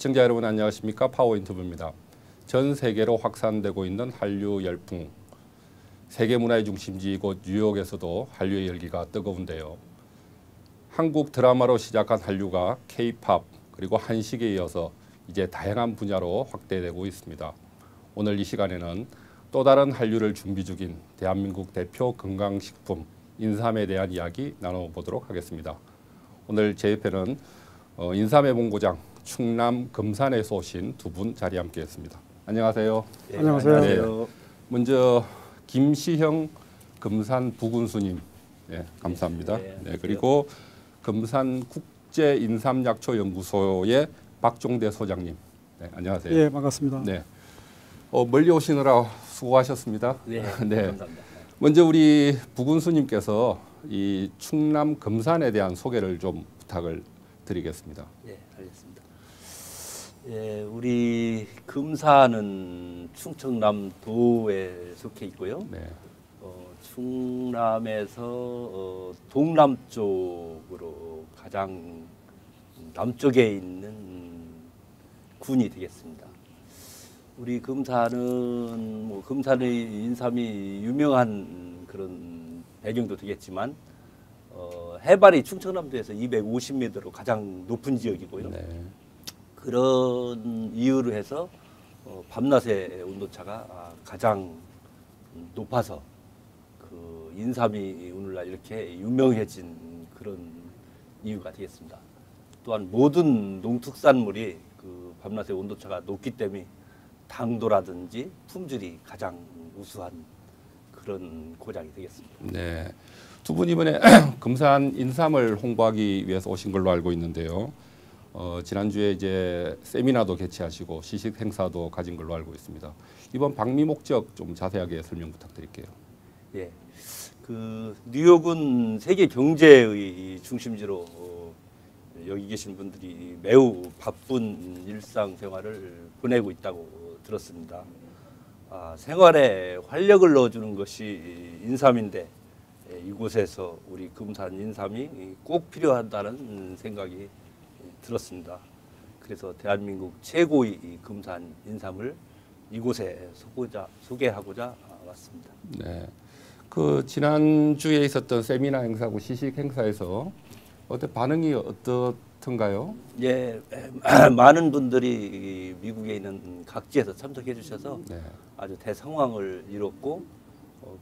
시청자 여러분 안녕하십니까? 파워인터뷰입니다. 전 세계로 확산되고 있는 한류 열풍. 세계 문화의 중심지 이곳 뉴욕에서도 한류의 열기가 뜨거운데요. 한국 드라마로 시작한 한류가 K-팝 그리고 한식에 이어서 이제 다양한 분야로 확대되고 있습니다. 오늘 이 시간에는 또 다른 한류를 준비 중인 대한민국 대표 건강식품 인삼에 대한 이야기 나눠보도록 하겠습니다. 오늘 제 옆에는 인삼의 본고장 충남 금산에서 오신 두 분 자리에 함께했습니다. 안녕하세요. 네, 안녕하세요. 네, 먼저 김시형 금산 부군수님, 네, 감사합니다. 네, 그리고 금산 국제인삼약초연구소의 박종대 소장님, 네, 안녕하세요. 예, 반갑습니다. 네, 멀리 오시느라 수고하셨습니다. 네, 네. 감사합니다. 먼저 우리 부군수님께서 이 충남 금산에 대한 소개를 좀 부탁을 드리겠습니다. 예, 알겠습니다. 예, 우리 금산은 충청남도에 속해 있고요. 네. 충남에서 동남쪽으로 가장 남쪽에 있는 군이 되겠습니다. 우리 금산은 뭐 금산의 인삼이 유명한 그런 배경도 되겠지만 해발이 충청남도에서 250m로 가장 높은 지역이고요. 네. 그런 이유로 해서 밤낮의 온도차가 가장 높아서 그 인삼이 오늘날 이렇게 유명해진 그런 이유가 되겠습니다. 또한 모든 농특산물이 그 밤낮의 온도차가 높기 때문에 당도라든지 품질이 가장 우수한 그런 고장이 되겠습니다. 네. 두 분 이번에 금산 인삼을 홍보하기 위해서 오신 걸로 알고 있는데요. 지난주에 이제 세미나도 개최하시고 시식 행사도 가진 걸로 알고 있습니다. 이번 방미 목적 좀 자세하게 설명 부탁드릴게요. 예, 그 뉴욕은 세계 경제의 중심지로 여기 계신 분들이 매우 바쁜 일상생활을 보내고 있다고 들었습니다. 생활에 활력을 넣어주는 것이 인삼인데 이곳에서 우리 금산 인삼이 꼭 필요하다는 생각이 들었습니다. 그래서 대한민국 최고의 금산 인삼을 이곳에 소개하고자 왔습니다. 네. 그 지난주에 있었던 세미나 행사고 시식 행사에서 반응이 어떻던가요? 예, 많은 분들이 미국에 있는 각지에서 참석해 주셔서 네. 아주 대성황을 이뤘고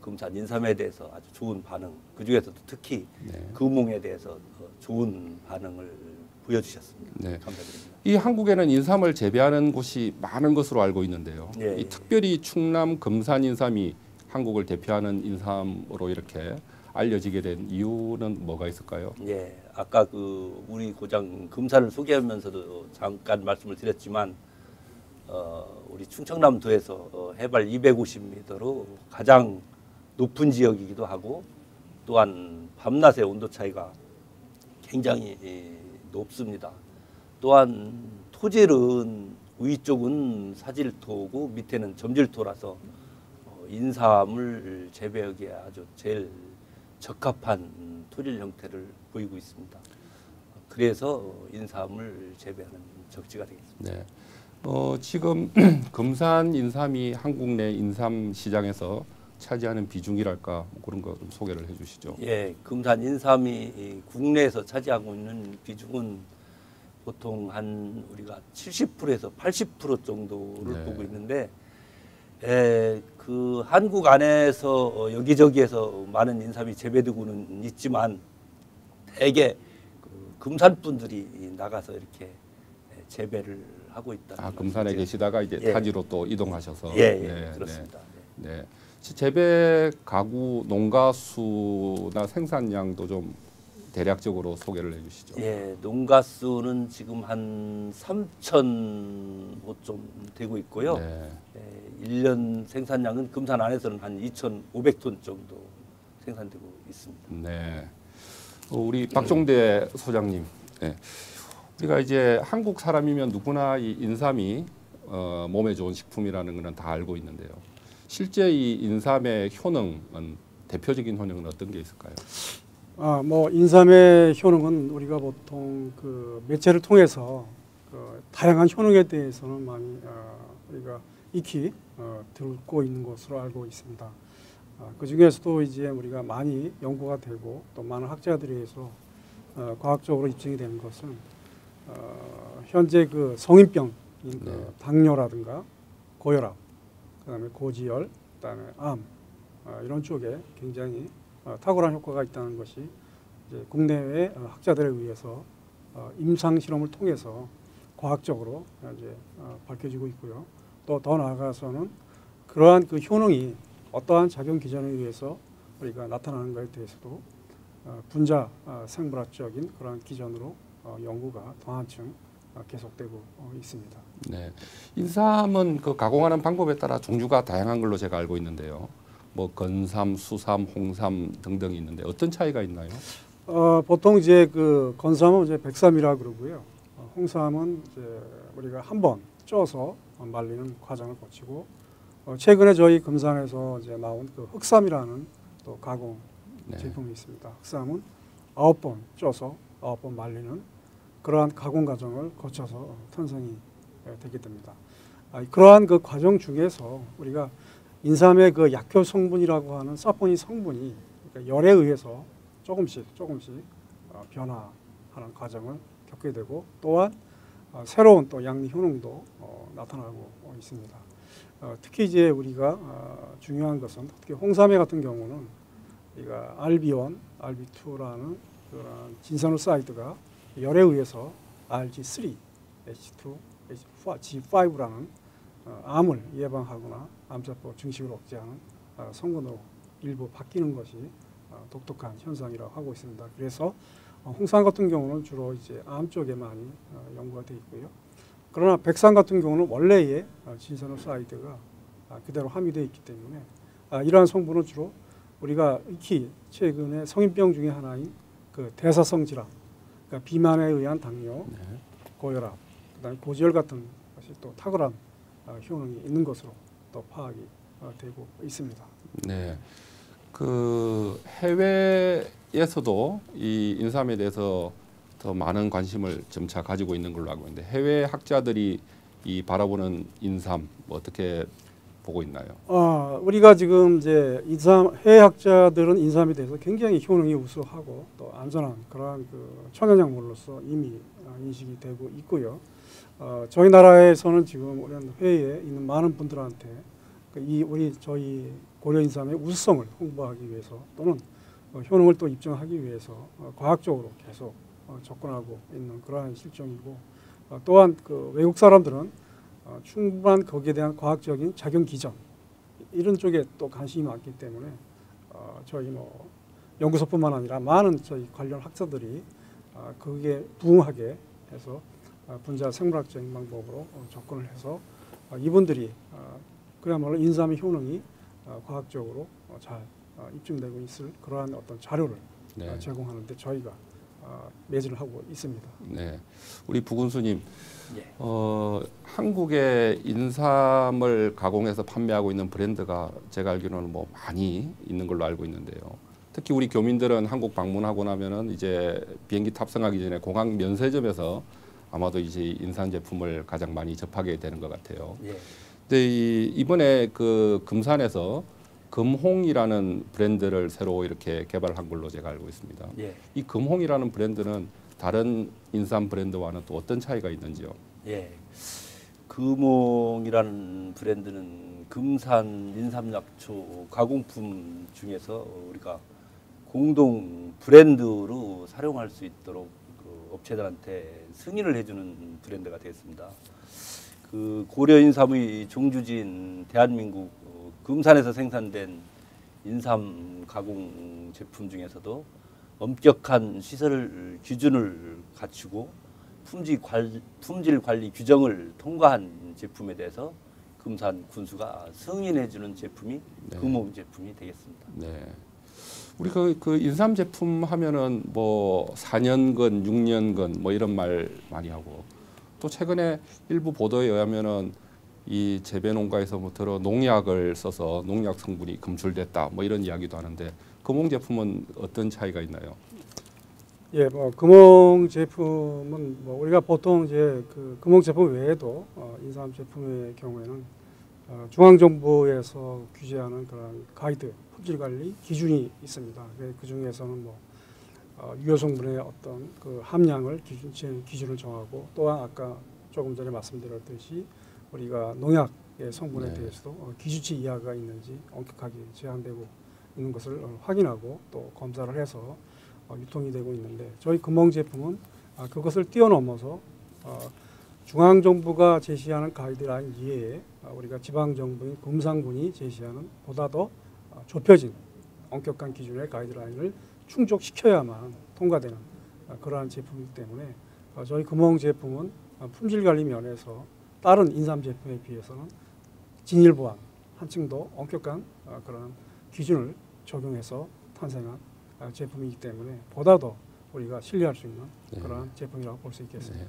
금산 인삼에 대해서 아주 좋은 반응, 그 중에서도 특히 네. 금홍에 대해서 좋은 반응을 보여주셨습니다. 네. 감사드립니다. 이 한국에는 인삼을 재배하는 곳이 많은 것으로 알고 있는데요. 예, 이 예. 특별히 충남 금산 인삼이 한국을 대표하는 인삼으로 이렇게 알려지게 된 이유는 뭐가 있을까요? 예, 아까 그 우리 고장 금산을 소개하면서도 잠깐 말씀을 드렸지만 우리 충청남도에서 해발 250m로 가장 높은 지역이기도 하고 또한 밤낮의 온도 차이가 굉장히 높습니다. 또한 토질은 위쪽은 사질토고 밑에는 점질토라서 인삼을 재배하기에 아주 제일 적합한 토질 형태를 보이고 있습니다. 그래서 인삼을 재배하는 적지가 되겠습니다. 네. 지금 금산 인삼이 한국 내 인삼 시장에서 차지하는 비중이랄까 뭐 그런 거 좀 소개를 해주시죠. 예, 금산 인삼이 국내에서 차지하고 있는 비중은 보통 한 우리가 70%에서 80% 정도를 네. 보고 있는데, 그 한국 안에서 여기저기에서 많은 인삼이 재배되고는 있지만 대개 그 금산 분들이 나가서 이렇게 재배를 하고 있다. 금산에 계시다가 이제 예. 타지로 또 이동하셔서. 예, 네, 그렇습니다. 네. 네. 재배 가구 농가 수나 생산량도 좀 대략적으로 소개를 해주시죠. 예, 농가 수는 지금 한 3,000호 좀 되고 있고요. 네. 1년 생산량은 금산 안에서는 한 2,500톤 정도 생산되고 있습니다. 네. 우리 박종대 소장님. 네. 우리가 이제 한국 사람이면 누구나 이 인삼이 몸에 좋은 식품이라는 것은 다 알고 있는데요. 실제 이 인삼의 효능은 대표적인 효능은 어떤 게 있을까요? 뭐 인삼의 효능은 우리가 보통 그 매체를 통해서 그 다양한 효능에 대해서는 많이 우리가 익히 듣고 있는 것으로 알고 있습니다. 그 중에서도 이제 우리가 많이 연구가 되고 또 많은 학자들에 의해서 과학적으로 입증이 되는 것은 현재 그 성인병인 그 당뇨라든가 고혈압, 그다음에 고지혈, 그다음에 암 이런 쪽에 굉장히 탁월한 효과가 있다는 것이 이제 국내외 학자들에 의해서 임상 실험을 통해서 과학적으로 이제 밝혀지고 있고요. 또 더 나아가서는 그러한 그 효능이 어떠한 작용 기전에 의해서 우리가 나타나는가에 대해서도 분자 생물학적인 그러한 기전으로 연구가 더 한층 계속되고 있습니다. 네, 인삼은 그 가공하는 방법에 따라 종류가 다양한 걸로 제가 알고 있는데요. 뭐 건삼, 수삼, 홍삼 등등이 있는데 어떤 차이가 있나요? 보통 이제 그 건삼은 이제 백삼이라 그러고요. 홍삼은 이제 우리가 한번 쪄서 말리는 과정을 거치고 최근에 저희 금산에서 이제 나온 그 흑삼이라는 또 가공 제품이 있습니다. 흑삼은 9번 쪄서 9번 말리는 그러한 가공 과정을 거쳐서 탄생이 되게 됩니다. 그러한 그 과정 중에서 우리가 인삼의 그 약효 성분이라고 하는 사포닌 성분이 그러니까 열에 의해서 조금씩 변화하는 과정을 겪게 되고 또한 새로운 또 양리 효능도 나타나고 있습니다. 특히 이제 우리가 중요한 것은 특히 홍삼회 같은 경우는 우리가 RB1, RB2라는 그런 진산올사이드가 열에 의해서 RG3, H2, G5라는 암을 예방하거나 암세포 증식을 억제하는 성분으로 일부 바뀌는 것이 독특한 현상이라고 하고 있습니다. 그래서 홍삼 같은 경우는 주로 이제 암 쪽에 많이 연구가 되어 있고요. 그러나 백삼 같은 경우는 원래의 진산올사이드가 그대로 함유되어 있기 때문에 이러한 성분은 주로 우리가 익히 최근에 성인병 중에 하나인 그 대사성 질환, 그러니까 비만에 의한 당뇨, 고혈압, 그다음에 고지혈 같은 것이 또 탁월한 효능이 있는 것으로 또 파악이 되고 있습니다. 네, 그 해외에서도 이 인삼에 대해서 더 많은 관심을 점차 가지고 있는 걸로 알고 있는데 해외 학자들이 이 바라보는 인삼 어떻게 보고 있나요? 우리가 지금 이제 인삼 해외 학자들은 인삼에 대해서 굉장히 효능이 우수하고 또 안전한 그러한 그 천연약물로서 이미 인식이 되고 있고요. 저희 나라에서는 지금 우리 회의에 있는 많은 분들한테 저희 고려 인삼의 우수성을 홍보하기 위해서 또는 효능을 또 입증하기 위해서 과학적으로 계속 접근하고 있는 그러한 실정이고 또한 그 외국 사람들은 충분한 거기에 대한 과학적인 작용 기전 이런 쪽에 또 관심이 많기 때문에 저희 뭐 연구소뿐만 아니라 많은 저희 관련 학자들이 거기에 부응하게 해서 분자 생물학적인 방법으로 접근을 해서 이분들이 그야말로 인삼의 효능이 과학적으로 잘 입증되고 있을 그러한 어떤 자료를 제공하는데 저희가 매진을 하고 있습니다. 네, 우리 부군수님, 한국에 인삼을 가공해서 판매하고 있는 브랜드가 제가 알기로는 뭐 많이 있는 걸로 알고 있는데요. 특히 우리 교민들은 한국 방문하고 나면은 이제 비행기 탑승하기 전에 공항 면세점에서 아마도 이제 인삼 제품을 가장 많이 접하게 되는 것 같아요. 근데 이번에 그 금산에서 금홍이라는 브랜드를 새로 이렇게 개발한 걸로 제가 알고 있습니다. 이 금홍이라는 브랜드는 다른 인삼 브랜드와는 또 어떤 차이가 있는지요? 금홍이라는 브랜드는 금산 인삼약초 가공품 중에서 우리가 공동 브랜드로 사용할 수 있도록 그 업체들한테 승인을 해주는 브랜드가 되었습니다. 그 고려 인삼의 종주지인 대한민국 금산에서 생산된 인삼 가공 제품 중에서도 엄격한 시설 기준을 갖추고 품질 관리 규정을 통과한 제품에 대해서 금산 군수가 승인해주는 제품이 금홍 제품이 되겠습니다. 네. 우리 그 인삼 제품 하면은 뭐 4년근, 6년근 뭐 이런 말 많이 하고 또 최근에 일부 보도에 의하면은 이 재배 농가에서 뭐 들어 농약을 써서 농약 성분이 검출됐다 뭐 이런 이야기도 하는데 금홍 제품은 어떤 차이가 있나요? 예, 뭐 금홍 제품은 뭐 우리가 보통 이제 그 금홍 제품 외에도 인삼 제품의 경우에는 중앙 정부에서 규제하는 그런 가이드 품질 관리 기준이 있습니다. 그 중에서는 뭐 유효 성분의 어떤 그 함량을 기준을 정하고, 또한 아까 조금 전에 말씀드렸듯이 우리가 농약의 성분에 네. 대해서도 기준치 이하가 있는지 엄격하게 제한되고 있는 것을 확인하고 또 검사를 해서 유통이 되고 있는데, 저희 금홍 제품은 그것을 뛰어넘어서 중앙정부가 제시하는 가이드라인 이외에 우리가 지방정부인 금상군이 제시하는 보다 더 좁혀진 엄격한 기준의 가이드라인을 충족시켜야만 통과되는 그러한 제품이기 때문에 저희 금홍 제품은 품질관리 면에서 다른 인삼 제품에 비해서는 진일보한 한층 더 엄격한 그런 기준을 적용해서 탄생한 제품이기 때문에 보다 더 우리가 신뢰할 수 있는 그런 제품이라고 볼 수 있겠습니다.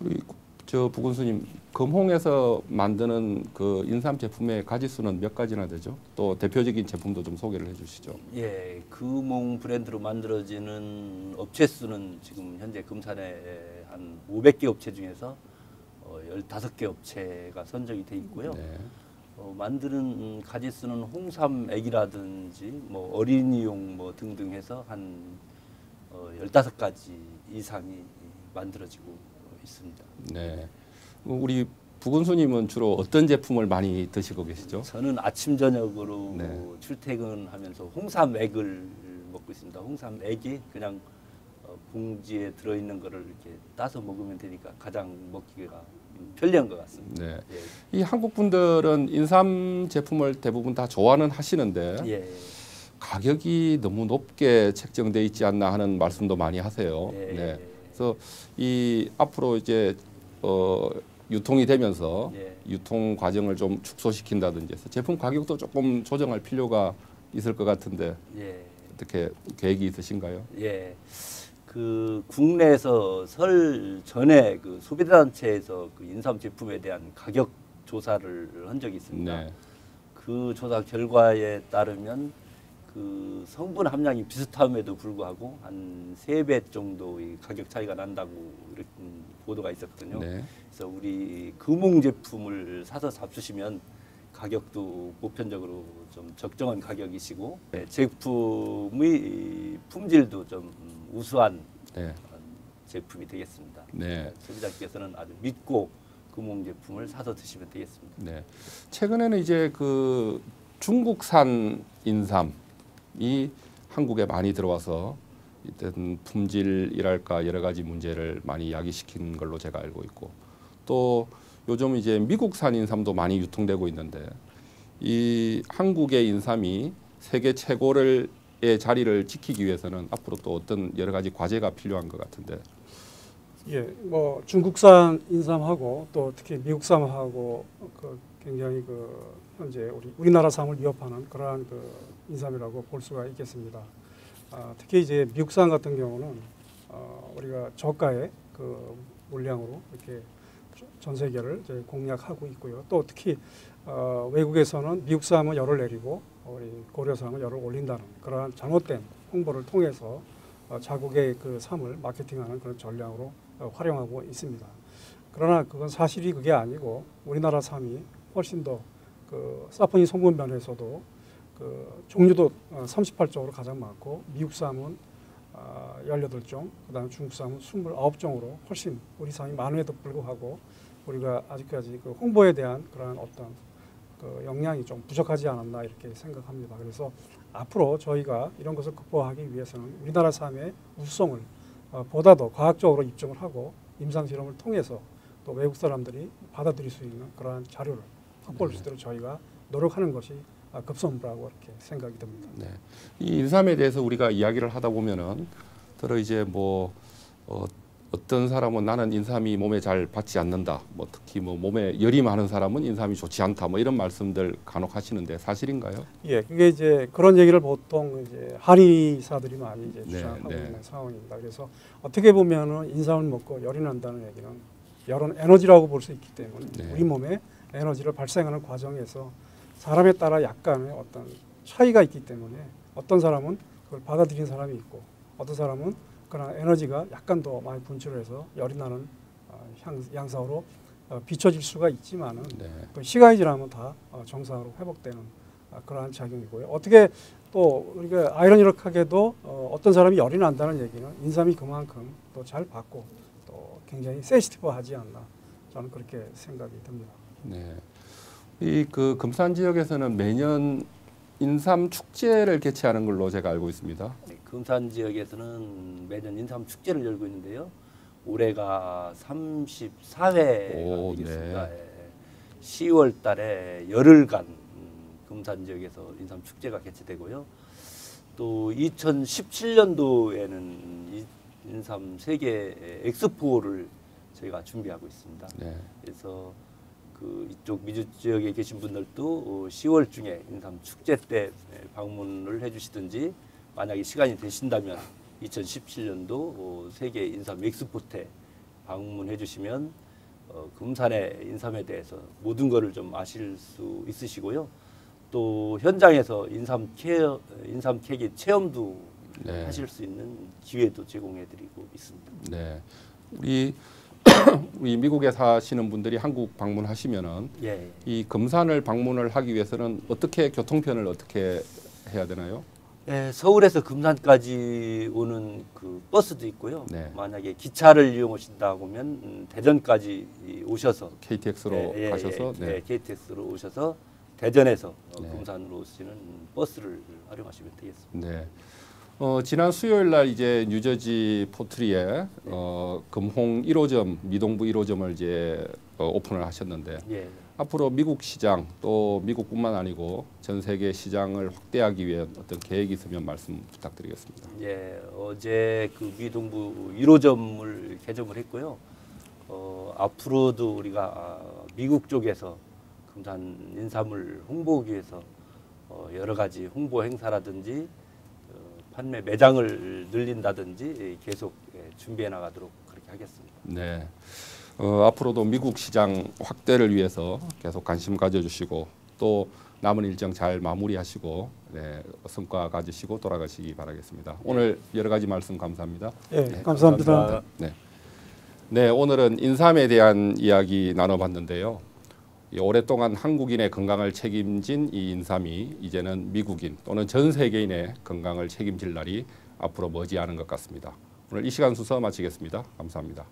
우리 저 부군수님, 금홍에서 만드는 그 인삼 제품의 가지수는 몇 가지나 되죠? 또 대표적인 제품도 좀 소개를 해주시죠. 예, 금홍 브랜드로 만들어지는 업체 수는 지금 현재 금산에 한 500개 업체 중에서 15개 업체가 선정이 돼 있고요. 네. 만드는 가지수는 홍삼액이라든지 뭐 어린이용 뭐 등등 해서 한 15가지 이상이 만들어지고 있습니다. 네. 우리 부군수님은 주로 어떤 제품을 많이 드시고 계시죠? 저는 아침 저녁으로 네. 출퇴근하면서 홍삼액을 먹고 있습니다. 홍삼액이 그냥 봉지에 들어있는 거를 이렇게 따서 먹으면 되니까 가장 먹기가 편리한 것 같습니다. 네. 예. 이 한국 분들은 인삼 제품을 대부분 다 좋아는 하시는데 예. 가격이 너무 높게 책정돼 있지 않나 하는 말씀도 많이 하세요. 예. 네. 그래서 이 앞으로 이제 유통이 되면서 예. 유통 과정을 좀 축소시킨다든지 해서 제품 가격도 조금 조정할 필요가 있을 것 같은데 예. 어떻게 계획이 있으신가요? 예. 그 국내에서 설 전에 그 소비자단체에서 그 인삼 제품에 대한 가격 조사를 한 적이 있습니다. 네. 그 조사 결과에 따르면 그 성분 함량이 비슷함에도 불구하고 한 3배 정도의 가격 차이가 난다고 이런 보도가 있었거든요. 네. 그래서 우리 금홍 제품을 사서 잡수시면 가격도 보편적으로 좀 적정한 가격이시고 제품의 품질도 좀 우수한 네. 제품이 되겠습니다. 네. 소비자께서는 아주 믿고 금홍 제품을 사서 드시면 되겠습니다. 네. 최근에는 이제 그 중국산 인삼이 한국에 많이 들어와서 일단 품질이랄까 여러 가지 문제를 많이 야기시킨 걸로 제가 알고 있고, 또 요즘 이제 미국산 인삼도 많이 유통되고 있는데 이 한국의 인삼이 세계 최고의 자리를 지키기 위해서는 앞으로 또 어떤 여러 가지 과제가 필요한 것 같은데. 예, 뭐 중국산 인삼하고 또 특히 미국산하고 그 굉장히 그 현재 우리나라 삶을 위협하는 그러한 그 인삼이라고 볼 수가 있겠습니다. 특히 이제 미국산 같은 경우는 우리가 저가의 그 물량으로 이렇게 전 세계를 이제 공략하고 있고요. 또 특히 외국에서는 미국산은 열을 내리고 우리 고려산은 열을 올린다는 그러한 잘못된 홍보를 통해서 자국의 그 삶을 마케팅하는 그런 전략으로 활용하고 있습니다. 그러나 그건 사실이 그게 아니고 우리나라 삶이 훨씬 더 그 사포닌 성분 면에서도 그 종류도 38종으로 가장 많고 미국 쌈은 18종, 그다음에 중국 쌈은 29종으로 훨씬 우리 쌈이 많음에도 불구하고 우리가 아직까지 그 홍보에 대한 그러한 어떤 그 역량이 좀 부족하지 않았나 이렇게 생각합니다. 그래서 앞으로 저희가 이런 것을 극복하기 위해서는 우리나라 쌈의 우수성을 보다 더 과학적으로 입증을 하고 임상 실험을 통해서 또 외국 사람들이 받아들일 수 있는 그러한 자료를 확보할 수 있도록 저희가 노력하는 것이 급선무라고 이렇게 생각이 듭니다. 네. 이 인삼에 대해서 우리가 이야기를 하다 보면은 들어 이제 뭐 어떤 사람은 나는 인삼이 몸에 잘 받지 않는다. 뭐 특히 뭐 몸에 열이 많은 사람은 인삼이 좋지 않다. 뭐 이런 말씀들 간혹 하시는데 사실인가요? 예, 그게 이제 그런 얘기를 보통 이제 한의사들이 많이 이제 주장하고 네. 있는 상황입니다. 그래서 어떻게 보면은 인삼을 먹고 열이 난다는 얘기는 열은 에너지라고 볼 수 있기 때문에 네. 우리 몸에 에너지를 발생하는 과정에서 사람에 따라 약간의 어떤 차이가 있기 때문에 어떤 사람은 그걸 받아들이는 사람이 있고 어떤 사람은 그러나 에너지가 약간 더 많이 분출해서 열이 나는 양상으로 비춰질 수가 있지만은 네. 또 시간이 지나면 다 정상으로 회복되는 그러한 작용이고요. 어떻게 또 우리가 아이러니컬하게도 어떤 사람이 열이 난다는 얘기는 인삼이 그만큼 또 잘 받고 또 굉장히 센시티브하지 않나 저는 그렇게 생각이 듭니다. 네. 이 그 금산 지역에서는 매년 인삼 축제를 개최하는 걸로 제가 알고 있습니다. 네, 금산 지역에서는 매년 인삼 축제를 열고 있는데요. 올해가 34회가 오, 되겠습니다. 네. 10월 달에 열흘간 금산 지역에서 인삼 축제가 개최되고요. 또 2017년도에는 인삼 세계 엑스포를 저희가 준비하고 있습니다. 네. 그래서 그 이쪽 미주 지역에 계신 분들도 10월 중에 인삼 축제 때 방문을 해주시든지 만약에 시간이 되신다면 2017년도 세계 인삼 엑스포 때 방문해 주시면 금산의 인삼에 대해서 모든 것을 좀 아실 수 있으시고요. 또 현장에서 인삼 캐기 체험도 네. 하실 수 있는 기회도 제공해 드리고 있습니다. 네. 우리 미국에 사시는 분들이 한국 방문하시면은 예. 이 금산을 방문을 하기 위해서는 어떻게 교통편을 어떻게 해야 되나요? 예, 서울에서 금산까지 오는 그 버스도 있고요. 네. 만약에 기차를 이용하신다 보면 대전까지 오셔서 KTX로 가셔서 네. KTX로 오셔서 대전에서 네. 금산으로 오시는 버스를 활용하시면 되겠습니다. 네. 지난 수요일 날 이제 뉴저지 포트리에 금홍 1호점 미동부 1호점을 이제 오픈을 하셨는데 예. 앞으로 미국 시장 또 미국뿐만 아니고 전 세계 시장을 확대하기 위해 어떤 계획이 있으면 말씀 부탁드리겠습니다. 예, 어제 그 미동부 1호점을 개점을 했고요. 앞으로도 우리가 미국 쪽에서 금산 인삼을 홍보하기 위해서 여러 가지 홍보 행사라든지 판매 매장을 늘린다든지 계속 준비해 나가도록 그렇게 하겠습니다. 네. 앞으로도 미국 시장 확대를 위해서 계속 관심 가져주시고 또 남은 일정 잘 마무리하시고 네, 성과 가지시고 돌아가시기 바라겠습니다. 오늘 여러 가지 말씀 감사합니다. 네, 감사합니다. 네. 네, 오늘은 인삼에 대한 이야기 나눠봤는데요. 오랫동안 한국인의 건강을 책임진 이 인삼이 이제는 미국인 또는 전 세계인의 건강을 책임질 날이 앞으로 머지않은 것 같습니다. 오늘 이 시간 순서 마치겠습니다. 감사합니다.